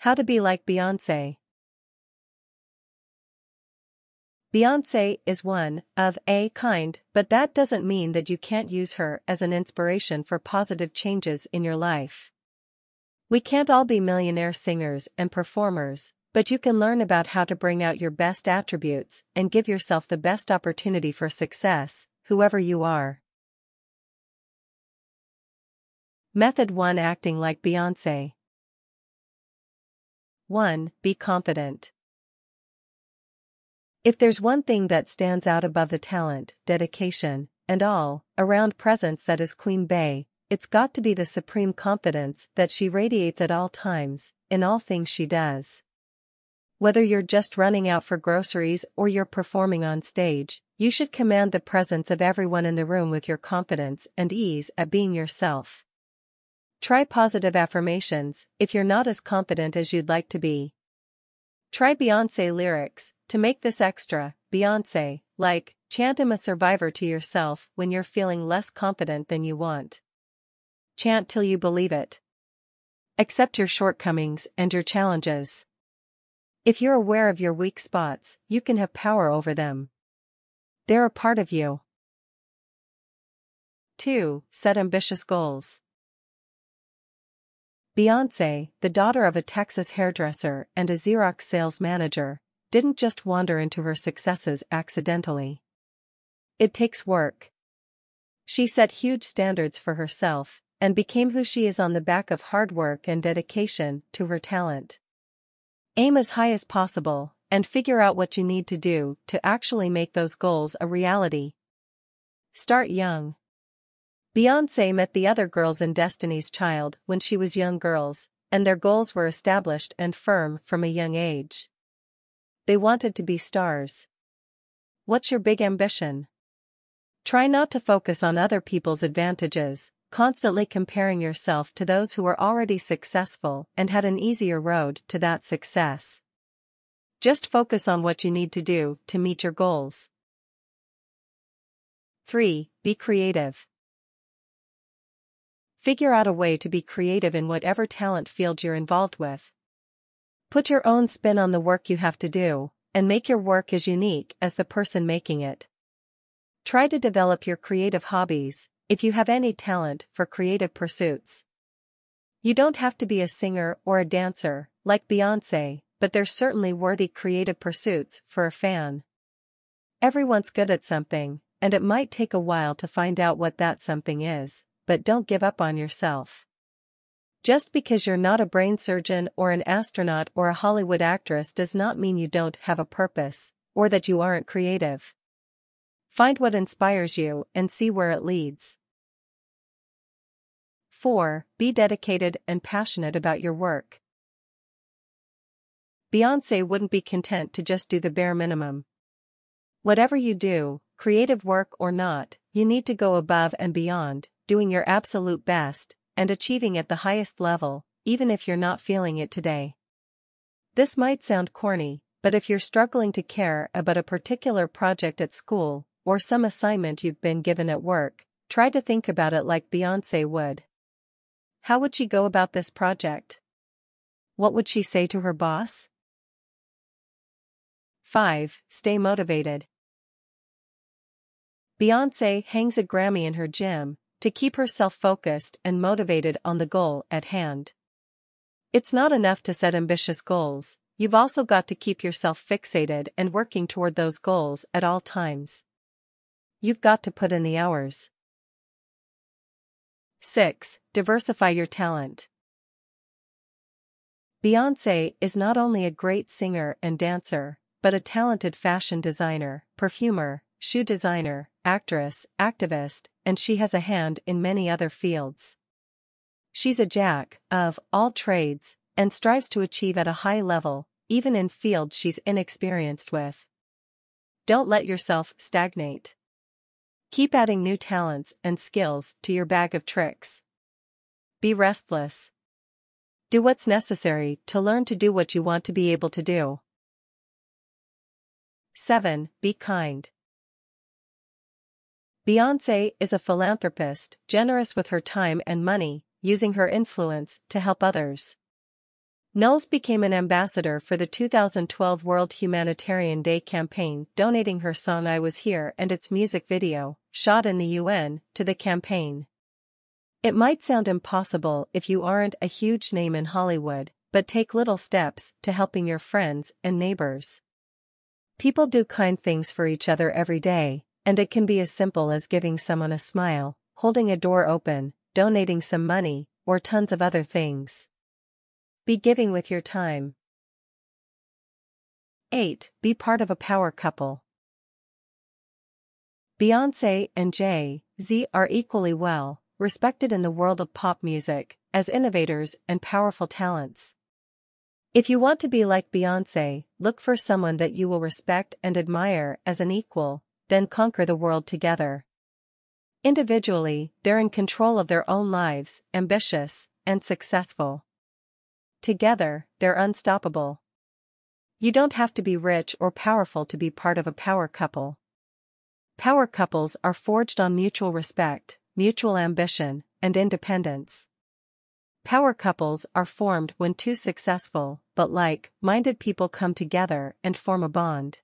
How to be like Beyonce. Beyonce is one of a kind, but that doesn't mean that you can't use her as an inspiration for positive changes in your life. We can't all be millionaire singers and performers, but you can learn about how to bring out your best attributes and give yourself the best opportunity for success, whoever you are. Method 1: Acting like Beyonce. 1. Be confident. If there's one thing that stands out above the talent, dedication, and all-around presence that is Queen Bey, it's got to be the supreme confidence that she radiates at all times, in all things she does. Whether you're just running out for groceries or you're performing on stage, you should command the presence of everyone in the room with your confidence and ease at being yourself. Try positive affirmations if you're not as confident as you'd like to be. Try Beyonce lyrics to make this extra Beyonce, like, chant "I'm a survivor" to yourself when you're feeling less confident than you want. Chant till you believe it. Accept your shortcomings and your challenges. If you're aware of your weak spots, you can have power over them. They're a part of you. 2. Set ambitious goals. Beyonce, the daughter of a Texas hairdresser and a Xerox sales manager, didn't just wander into her successes accidentally. It takes work. She set huge standards for herself and became who she is on the back of hard work and dedication to her talent. Aim as high as possible and figure out what you need to do to actually make those goals a reality. Start young. Beyonce met the other girls in Destiny's Child when she was young girls, and their goals were established and firm from a young age. They wanted to be stars. What's your big ambition? Try not to focus on other people's advantages, constantly comparing yourself to those who are already successful and had an easier road to that success. Just focus on what you need to do to meet your goals. 3. Be creative. Figure out a way to be creative in whatever talent field you're involved with. Put your own spin on the work you have to do, and make your work as unique as the person making it. Try to develop your creative hobbies, if you have any talent for creative pursuits. You don't have to be a singer or a dancer, like Beyonce, but there's certainly worthy creative pursuits for a fan. Everyone's good at something, and it might take a while to find out what that something is, but don't give up on yourself. Just because you're not a brain surgeon or an astronaut or a Hollywood actress does not mean you don't have a purpose, or that you aren't creative. Find what inspires you and see where it leads. 4. Be dedicated and passionate about your work. Beyonce wouldn't be content to just do the bare minimum. Whatever you do, creative work or not, you need to go above and beyond, doing your absolute best, and achieving at the highest level, even if you're not feeling it today. This might sound corny, but if you're struggling to care about a particular project at school, or some assignment you've been given at work, try to think about it like Beyonce would. How would she go about this project? What would she say to her boss? 5. Stay motivated. Beyonce hangs a Grammy in her gym to keep herself focused and motivated on the goal at hand. It's not enough to set ambitious goals, you've also got to keep yourself fixated and working toward those goals at all times. You've got to put in the hours. 6. Diversify your talent. Beyonce is not only a great singer and dancer, but a talented fashion designer, perfumer, shoe designer, actress, activist, and she has a hand in many other fields. She's a jack of all trades and strives to achieve at a high level, even in fields she's inexperienced with. Don't let yourself stagnate. Keep adding new talents and skills to your bag of tricks. Be restless. Do what's necessary to learn to do what you want to be able to do. 7. Be kind. Beyonce is a philanthropist, generous with her time and money, using her influence to help others. Knowles became an ambassador for the 2012 World Humanitarian Day campaign, donating her song I Was Here and its music video, shot in the UN, to the campaign. It might sound impossible if you aren't a huge name in Hollywood, but take little steps to helping your friends and neighbors. People do kind things for each other every day, and it can be as simple as giving someone a smile, holding a door open, donating some money, or tons of other things. Be giving with your time. 8. Be part of a power couple. Beyonce and Jay-Z are equally well respected in the world of pop music as innovators and powerful talents. If you want to be like Beyonce, look for someone that you will respect and admire as an equal, then conquer the world together. Individually, they're in control of their own lives, ambitious and successful. Together, they're unstoppable. You don't have to be rich or powerful to be part of a power couple. Power couples are forged on mutual respect, mutual ambition, and independence. Power couples are formed when two successful, but like-minded people come together and form a bond.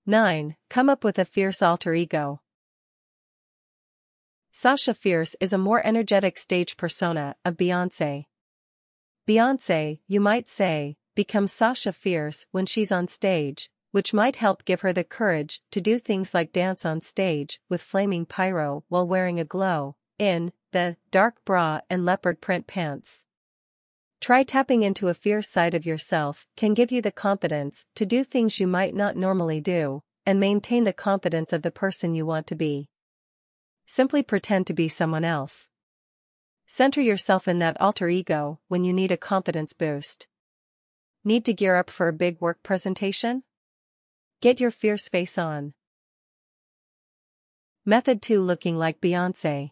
9. Come up with a fierce alter ego. Sasha Fierce is a more energetic stage persona of Beyonce. Beyonce, you might say, becomes Sasha Fierce when she's on stage, which might help give her the courage to do things like dance on stage with flaming pyro while wearing a glow-in-the dark bra and leopard print pants. Try tapping into a fierce side of yourself can give you the confidence to do things you might not normally do, and maintain the confidence of the person you want to be. Simply pretend to be someone else. Center yourself in that alter ego when you need a confidence boost. Need to gear up for a big work presentation? Get your fierce face on. Method 2. Looking like Beyonce.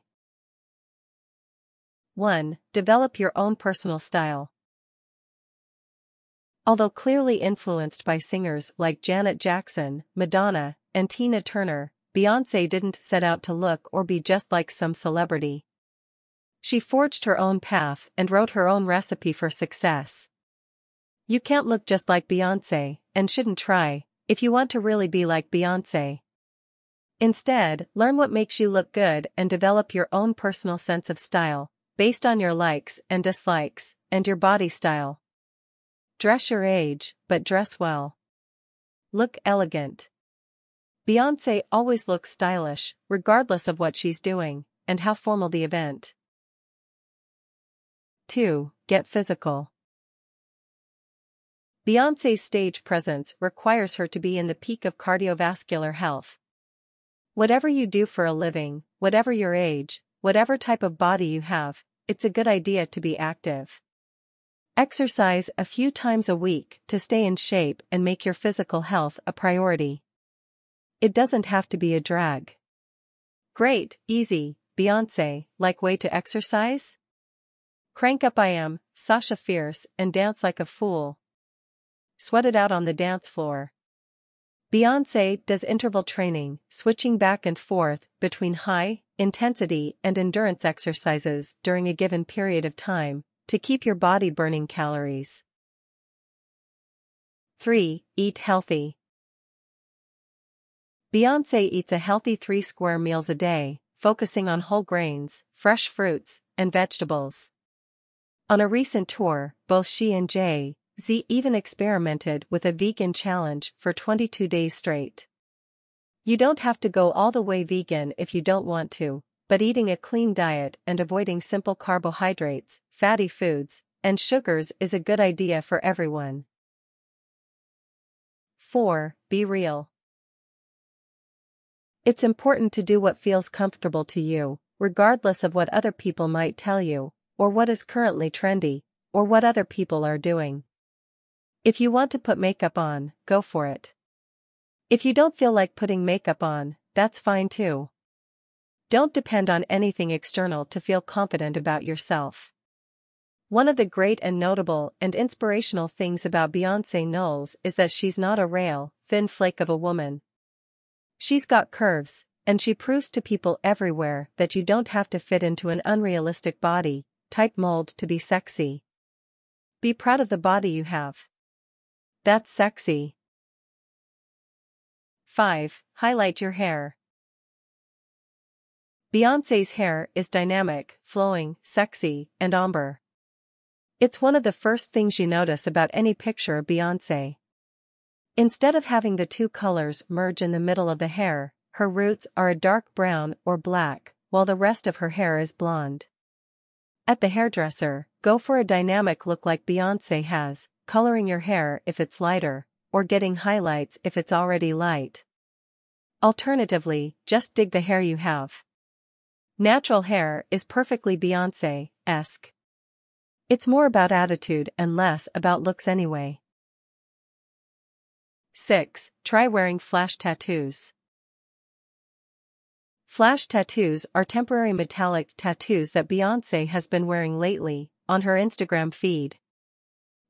1. Develop your own personal style. Although clearly influenced by singers like Janet Jackson, Madonna, and Tina Turner, Beyonce didn't set out to look or be just like some celebrity. She forged her own path and wrote her own recipe for success. You can't look just like Beyonce, and shouldn't try, if you want to really be like Beyonce. Instead, learn what makes you look good and develop your own personal sense of style, based on your likes and dislikes, and your body style. Dress your age, but dress well. Look elegant. Beyonce always looks stylish, regardless of what she's doing, and how formal the event. 2. Get physical. Beyonce's stage presence requires her to be in the peak of cardiovascular health. Whatever you do for a living, whatever your age, whatever type of body you have, it's a good idea to be active. Exercise a few times a week to stay in shape and make your physical health a priority. It doesn't have to be a drag. Great, easy, Beyonce-like way to exercise? Crank up I Am, Sasha Fierce, and dance like a fool. Sweat it out on the dance floor. Beyonce does interval training, switching back and forth between high-intensity and endurance exercises during a given period of time, to keep your body burning calories. 3. Eat healthy. Beyonce eats a healthy 3 square meals a day, focusing on whole grains, fresh fruits, and vegetables. On a recent tour, both she and Jay-Z even experimented with a vegan challenge for 22 days straight. You don't have to go all the way vegan if you don't want to, but eating a clean diet and avoiding simple carbohydrates, fatty foods, and sugars is a good idea for everyone. 4. Be real. It's important to do what feels comfortable to you, regardless of what other people might tell you, or what is currently trendy, or what other people are doing. If you want to put makeup on, go for it. If you don't feel like putting makeup on, that's fine too. Don't depend on anything external to feel confident about yourself. One of the great and notable and inspirational things about Beyonce Knowles is that she's not a rail, thin flake of a woman. She's got curves, and she proves to people everywhere that you don't have to fit into an unrealistic body type mold to be sexy. Be proud of the body you have. That's sexy. 5. Highlight your hair. Beyonce's hair is dynamic, flowing, sexy, and amber. It's one of the first things you notice about any picture of Beyonce. Instead of having the two colors merge in the middle of the hair, her roots are a dark brown or black, while the rest of her hair is blonde. At the hairdresser, go for a dynamic look like Beyonce has, coloring your hair if it's lighter, or getting highlights if it's already light. Alternatively, just dig the hair you have. Natural hair is perfectly Beyonce-esque. It's more about attitude and less about looks anyway. 6. Try wearing flash tattoos. Flash tattoos are temporary metallic tattoos that Beyonce has been wearing lately, on her Instagram feed.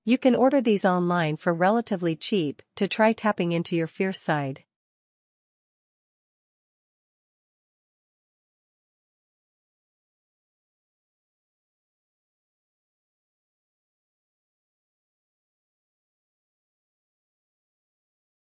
You can order these online for relatively cheap to try tapping into your fierce side.